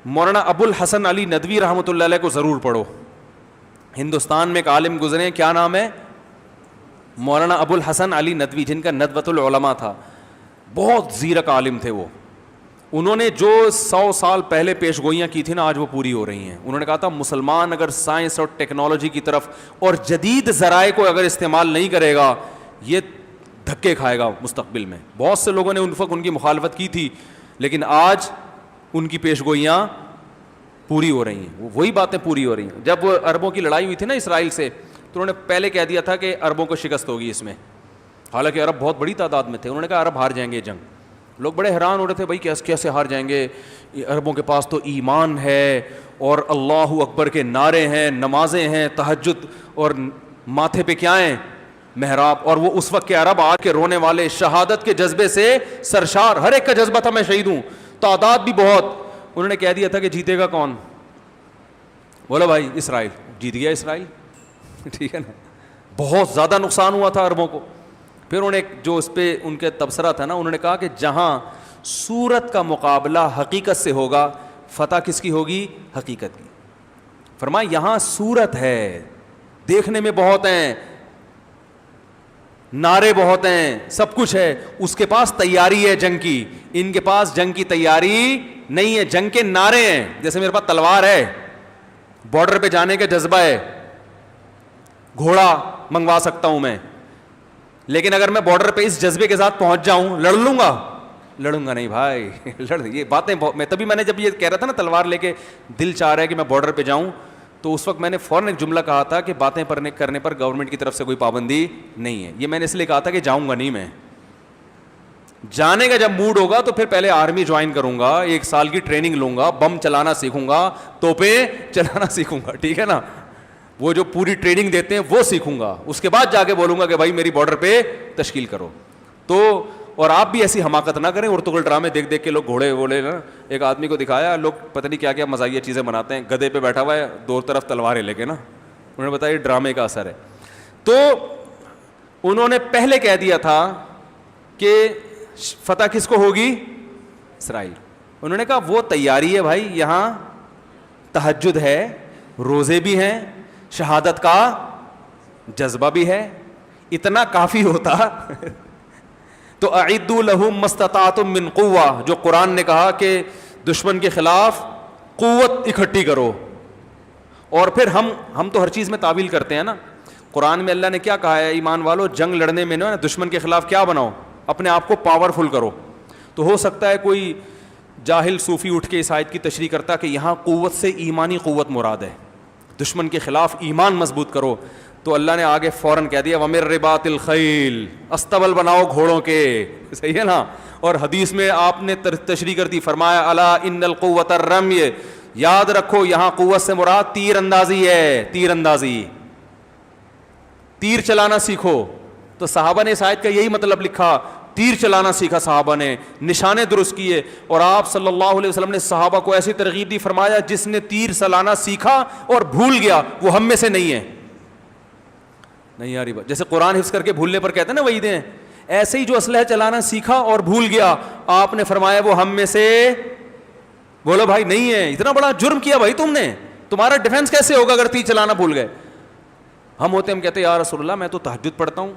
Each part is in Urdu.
مولانا ابو الحسن علی ندوی رحمۃ اللہ علیہ کو ضرور پڑھو. ہندوستان میں ایک عالم گزرے ہیں, کیا نام ہے؟ مولانا ابو الحسن علی ندوی, جن کا ندوۃ العلماء تھا. بہت زیرک عالم تھے وہ. انہوں نے جو 100 سال پہلے پیش گوئیاں کی تھی نا, آج وہ پوری ہو رہی ہیں. انہوں نے کہا تھا مسلمان اگر سائنس اور ٹیکنالوجی کی طرف اور جدید ذرائع کو اگر استعمال نہیں کرے گا, یہ دھکے کھائے گا مستقبل میں. بہت سے لوگوں نے ان وقت ان کی مخالفت کی تھی, لیکن آج ان کی پیش گوئیاں پوری ہو رہی ہیں, وہی باتیں پوری ہو رہی ہیں. جب عربوں کی لڑائی ہوئی تھی نا اسرائیل سے, تو انہوں نے پہلے کہہ دیا تھا کہ عربوں کو شکست ہوگی اس میں, حالانکہ عرب بہت بڑی تعداد میں تھے. انہوں نے کہا عرب ہار جائیں گے جنگ. لوگ بڑے حیران ہو رہے تھے, بھائی کیسے ہار جائیں گے, عربوں کے پاس تو ایمان ہے اور اللہ اکبر کے نعرے ہیں, نمازیں ہیں, تہجد, اور ماتھے پہ کیا ہیں؟ محراب. اور وہ اس وقت کے عرب آج کے رونے والے, شہادت کے جذبے سے سرشار, ہر ایک کا جذبہ تھا میں شہید ہوں, تعداد بھی بہت. انہوں نے کہہ دیا تھا کہ جیتے گا کون؟ بولو بھائی اسرائیل. جیت گیا اسرائیل, ٹھیک ہے نا. بہت زیادہ نقصان ہوا تھا عربوں کو. پھر انہوں نے جو اس پہ ان کے تبصرہ تھا نا, انہوں نے کہا کہ جہاں صورت کا مقابلہ حقیقت سے ہوگا, فتح کس کی ہوگی؟ حقیقت کی. فرمایا یہاں صورت ہے, دیکھنے میں بہت ہیں, نعرے بہت ہیں, سب کچھ ہے, اس کے پاس تیاری ہے جنگ کی, ان کے پاس جنگ کی تیاری نہیں ہے, جنگ کے نعرے ہیں. جیسے میرے پاس تلوار ہے, بارڈر پہ جانے کا جذبہ ہے, گھوڑا منگوا سکتا ہوں میں, لیکن اگر میں بارڈر پہ اس جذبے کے ساتھ پہنچ جاؤں, لڑ لوں گا نہیں بھائی. یہ باتیں میں تبھی میں نے جب یہ کہہ رہا تھا نا تلوار لے کے دل چاہ رہا ہے کہ میں بارڈر پہ جاؤں, تو اس وقت میں نے فوراً ایک جملہ کہا تھا کہ باتیں کرنے پر گورنمنٹ کی طرف سے کوئی پابندی نہیں ہے. یہ میں نے اس لیے کہا تھا کہ جاؤں گا نہیں, میں جانے کا جب موڈ ہوگا تو پھر پہلے آرمی جوائن کروں گا, 1 سال کی ٹریننگ لوں گا, بم چلانا سیکھوں گا, توپیں چلانا سیکھوں گا, ٹھیک ہے نا, وہ جو پوری ٹریننگ دیتے ہیں وہ سیکھوں گا. اس کے بعد جا کے بولوں گا کہ بھائی میری بارڈر پہ تشکیل کرو. تو اور آپ بھی ایسی حماقت نہ کریں. ارطغرل ڈرامے دیکھ کے لوگ گھوڑے ووڑے نا, ایک آدمی کو دکھایا, لوگ پتہ نہیں کیا کیا مزاحیہ چیزیں بناتے ہیں, گدھے پہ بیٹھا ہوا ہے, 2 طرف تلواریں لے کے نا. انہوں نے بتایا یہ ڈرامے کا اثر ہے. تو انہوں نے پہلے کہہ دیا تھا کہ فتح کس کو ہوگی؟ اسرائیل. انہوں نے کہا وہ تیاری ہے بھائی, یہاں تہجد ہے, روزے بھی ہیں, شہادت کا جذبہ بھی ہے. اتنا کافی ہوتا تو اعدوا لهم ما استطعتم من قوہ, جو قرآن نے کہا کہ دشمن کے خلاف قوت اکٹھی کرو. اور پھر ہم تو ہر چیز میں تعویل کرتے ہیں نا. قرآن میں اللہ نے کیا کہا ہے؟ ایمان والو جنگ لڑنے میں نا دشمن کے خلاف کیا بناؤ؟ اپنے آپ کو پاورفل کرو. تو ہو سکتا ہے کوئی جاہل صوفی اٹھ کے اس آیت کی تشریح کرتا کہ یہاں قوت سے ایمانی قوت مراد ہے, دشمن کے خلاف ایمان مضبوط کرو. تو اللہ نے آگے فوراً کہہ دیا وَمِن رِبَاطِ الْخَيْلِ, استبل بناؤ گھوڑوں کے, صحیح ہے نا. اور حدیث میں آپ نے تشریح کر دی, فرمایا الا ان القوۃ الرمی, یاد رکھو یہاں قوت سے مراد تیر اندازی ہے, تیر اندازی, تیر چلانا سیکھو. تو صحابہ نے اس آیت کا یہی مطلب لکھا, تیر چلانا سیکھا صحابہ نے, نشانے درست کیے. اور آپ صلی اللہ علیہ وسلم نے صحابہ کو ایسی ترغیب دی, فرمایا جس نے تیر چلانا سیکھا اور بھول گیا وہ ہم میں سے نہیں ہے. نہیں یاری بات, جیسے قرآن حفظ کر کے بھولنے پر کہتے ہیں نا وعیدیں, ایسے ہی جو اسلحہ چلانا سیکھا اور بھول گیا, آپ نے فرمایا وہ ہم میں سے, بولو بھائی نہیں ہے. اتنا بڑا جرم کیا بھائی تم نے, تمہارا ڈیفنس کیسے ہوگا اگر تیر چلانا بھول گئے؟ ہم کہتے یا رسول اللہ میں تو تہجد پڑھتا ہوں,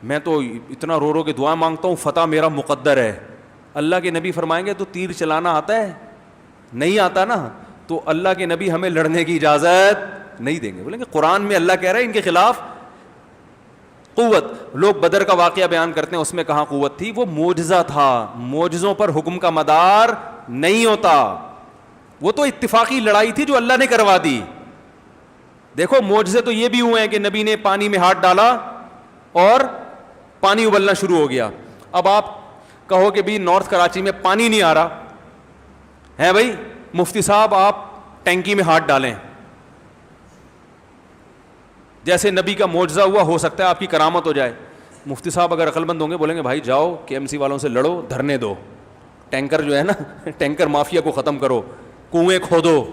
میں تو اتنا رو رو کے دعا مانگتا ہوں, فتح میرا مقدر ہے. اللہ کے نبی فرمائیں گے تو تیر چلانا آتا ہے؟ نہیں آتا نا. تو اللہ کے نبی ہمیں لڑنے کی اجازت نہیں دیں گے. بولیں گے قرآن میں اللہ کہہ رہا ہے ان کے خلاف قوت. لوگ بدر کا واقعہ بیان کرتے ہیں, اس میں کہاں قوت تھی؟ وہ معجزہ تھا. معجزوں پر حکم کا مدار نہیں ہوتا, وہ تو اتفاقی لڑائی تھی جو اللہ نے کروا دی. دیکھو معجزے تو یہ بھی ہوئے ہیں کہ نبی نے پانی میں ہاتھ ڈالا اور پانی ابلنا شروع ہو گیا. اب آپ کہو کہ بھی نارتھ کراچی میں پانی نہیں آ رہا ہے, بھائی مفتی صاحب آپ ٹینکی میں ہاتھ ڈالیں, جیسے نبی کا معجزہ ہوا, ہو سکتا ہے آپ کی کرامت ہو جائے. مفتی صاحب اگر عقل مند ہوں گے بولیں گے بھائی جاؤ KMC والوں سے لڑو, دھرنے دو, ٹینکر جو ہے نا ٹینکر مافیا کو ختم کرو, کنویں کھودو,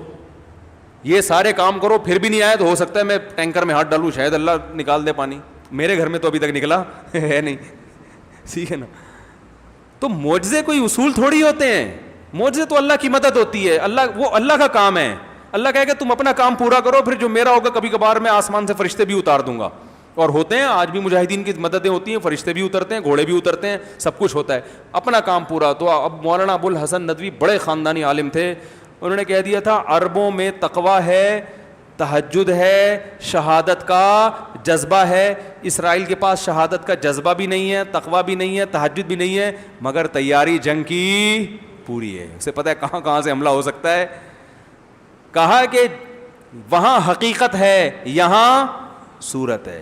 یہ سارے کام کرو, پھر بھی نہیں آئے تو ہو سکتا ہے میں ٹینکر میں ہاتھ ڈالوں, شاید اللہ نکال دے پانی. میرے گھر میں تو ابھی تک نکلا ہے نہیں, ٹھیک ہے نا. تو معجزے کوئی اصول تھوڑی ہوتے ہیں, معجزے تو اللہ کی مدد ہوتی ہے, وہ اللہ کا کام ہے. اللہ کہے کہ تم اپنا کام پورا کرو, پھر جو میرا ہوگا کبھی کبھار میں آسمان سے فرشتے بھی اتار دوں گا. اور ہوتے ہیں آج بھی مجاہدین کی مددیں ہوتی ہیں, فرشتے بھی اترتے ہیں, گھوڑے بھی اترتے ہیں, سب کچھ ہوتا ہے. اپنا کام پورا. تو اب مولانا ابو الحسن ندوی بڑے خاندانی عالم تھے, انہوں نے کہہ دیا تھا عربوں میں تقوی ہے, تہجد ہے, شہادت کا جذبہ ہے. اسرائیل کے پاس شہادت کا جذبہ بھی نہیں ہے, تقوی بھی نہیں ہے, تہجد بھی نہیں ہے, مگر تیاری جنگ کی پوری ہے. اسے پتہ ہے کہاں کہاں سے حملہ ہو سکتا ہے. کہا کہ وہاں حقیقت ہے, یہاں صورت ہے.